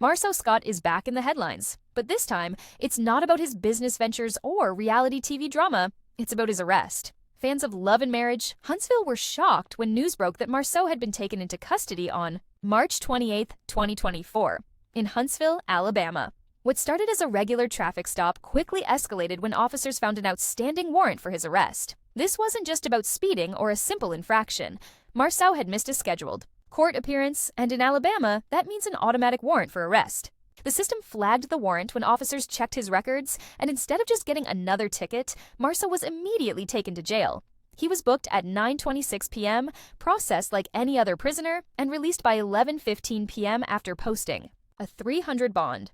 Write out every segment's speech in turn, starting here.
Marsau Scott is back in the headlines, but this time, it's not about his business ventures or reality TV drama, it's about his arrest. Fans of Love and Marriage, Huntsville were shocked when news broke that Marsau had been taken into custody on March 28, 2024, in Huntsville, Alabama. What started as a regular traffic stop quickly escalated when officers found an outstanding warrant for his arrest. This wasn't just about speeding or a simple infraction. Marsau had missed a scheduled court appearance, and in Alabama, that means an automatic warrant for arrest. The system flagged the warrant when officers checked his records, and instead of just getting another ticket, Marsau was immediately taken to jail. He was booked at 9:26 p.m., processed like any other prisoner, and released by 11:15 p.m. after posting a $300 bond.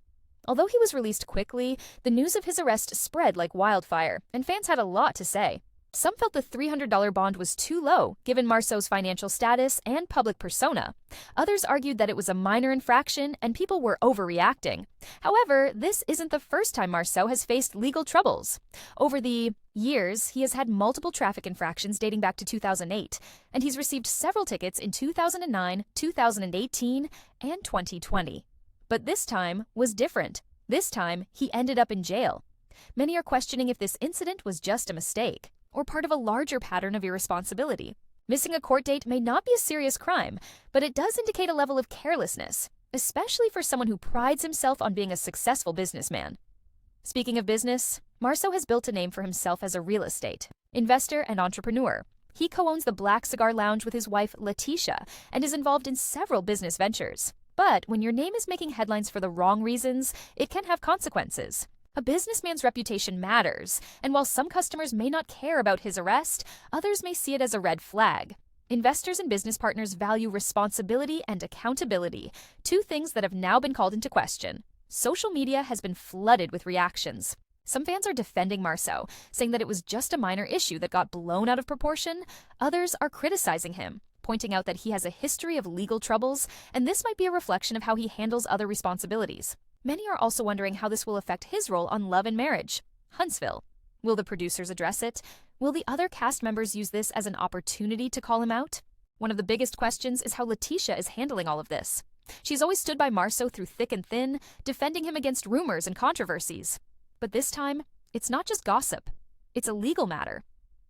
Although he was released quickly, the news of his arrest spread like wildfire, and fans had a lot to say. Some felt the $300 bond was too low, given Marsau's financial status and public persona. Others argued that it was a minor infraction and people were overreacting. However, this isn't the first time Marsau has faced legal troubles. Over the years, he has had multiple traffic infractions dating back to 2008, and he's received several tickets in 2009, 2018, and 2020. But this time was different. This time, he ended up in jail. Many are questioning if this incident was just a mistake or part of a larger pattern of irresponsibility. Missing a court date may not be a serious crime, but it does indicate a level of carelessness, especially for someone who prides himself on being a successful businessman. Speaking of business, Marsau has built a name for himself as a real estate investor and entrepreneur. He co-owns the Black Cigar Lounge with his wife, LaTisha, and is involved in several business ventures. But when your name is making headlines for the wrong reasons, it can have consequences. A businessman's reputation matters, and while some customers may not care about his arrest, others may see it as a red flag. Investors and business partners value responsibility and accountability, two things that have now been called into question. Social media has been flooded with reactions. Some fans are defending Marsau, saying that it was just a minor issue that got blown out of proportion. Others are criticizing him, pointing out that he has a history of legal troubles, and this might be a reflection of how he handles other responsibilities. Many are also wondering how this will affect his role on Love and Marriage, Huntsville. Will the producers address it? Will the other cast members use this as an opportunity to call him out? One of the biggest questions is how LaTisha is handling all of this. She's always stood by Marsau through thick and thin, defending him against rumors and controversies. But this time, it's not just gossip. It's a legal matter.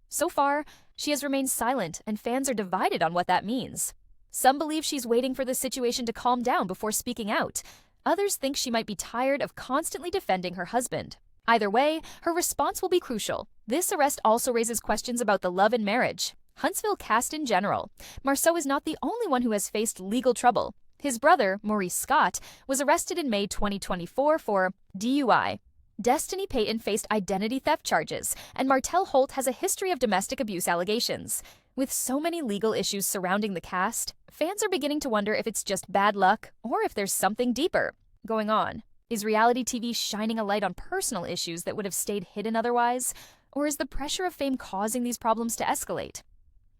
So far, she has remained silent, and fans are divided on what that means. Some believe she's waiting for the situation to calm down before speaking out. Others think she might be tired of constantly defending her husband. Either way, her response will be crucial. This arrest also raises questions about the Love and Marriage, Huntsville cast in general. Marsau is not the only one who has faced legal trouble. His brother, Maurice Scott, was arrested in May 2024 for DUI. Destiny Payton faced identity theft charges, and Martell Holt has a history of domestic abuse allegations. With so many legal issues surrounding the cast, fans are beginning to wonder if it's just bad luck or if there's something deeper going on. Is reality TV shining a light on personal issues that would have stayed hidden otherwise? Or is the pressure of fame causing these problems to escalate?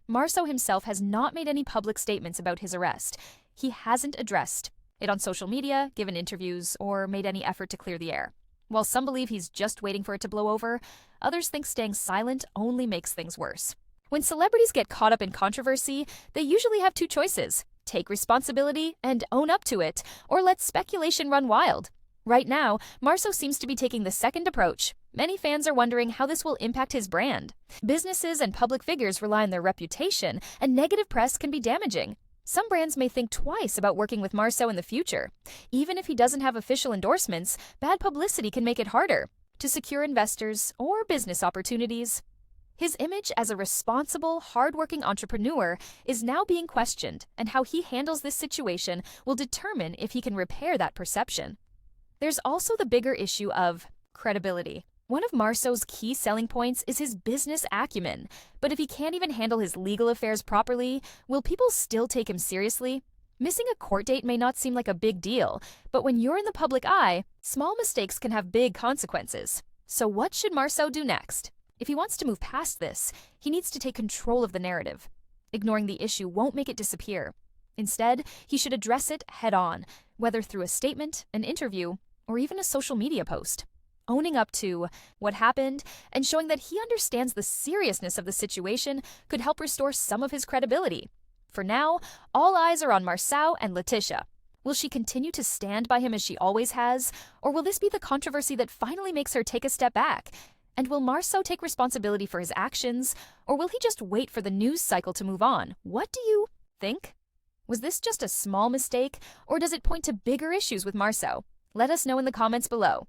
Marsau himself has not made any public statements about his arrest. He hasn't addressed it on social media, given interviews, or made any effort to clear the air. While some believe he's just waiting for it to blow over, others think staying silent only makes things worse. When celebrities get caught up in controversy, they usually have two choices: take responsibility and own up to it, or let speculation run wild. Right now, Marsau seems to be taking the second approach. Many fans are wondering how this will impact his brand. Businesses and public figures rely on their reputation, and negative press can be damaging. Some brands may think twice about working with Marsau in the future. Even if he doesn't have official endorsements, bad publicity can make it harder to secure investors or business opportunities. His image as a responsible, hardworking entrepreneur is now being questioned, and how he handles this situation will determine if he can repair that perception. There's also the bigger issue of credibility. One of Marsau's key selling points is his business acumen, but if he can't even handle his legal affairs properly, will people still take him seriously? Missing a court date may not seem like a big deal, but when you're in the public eye, small mistakes can have big consequences. So what should Marsau do next? If he wants to move past this, he needs to take control of the narrative. Ignoring the issue won't make it disappear. Instead, he should address it head-on, whether through a statement, an interview, or even a social media post. Owning up to what happened and showing that he understands the seriousness of the situation could help restore some of his credibility. For now, all eyes are on Marsau and LaTisha. Will she continue to stand by him as she always has? Or will this be the controversy that finally makes her take a step back? And will Marsau take responsibility for his actions? Or will he just wait for the news cycle to move on? What do you think? Was this just a small mistake? Or does it point to bigger issues with Marsau? Let us know in the comments below.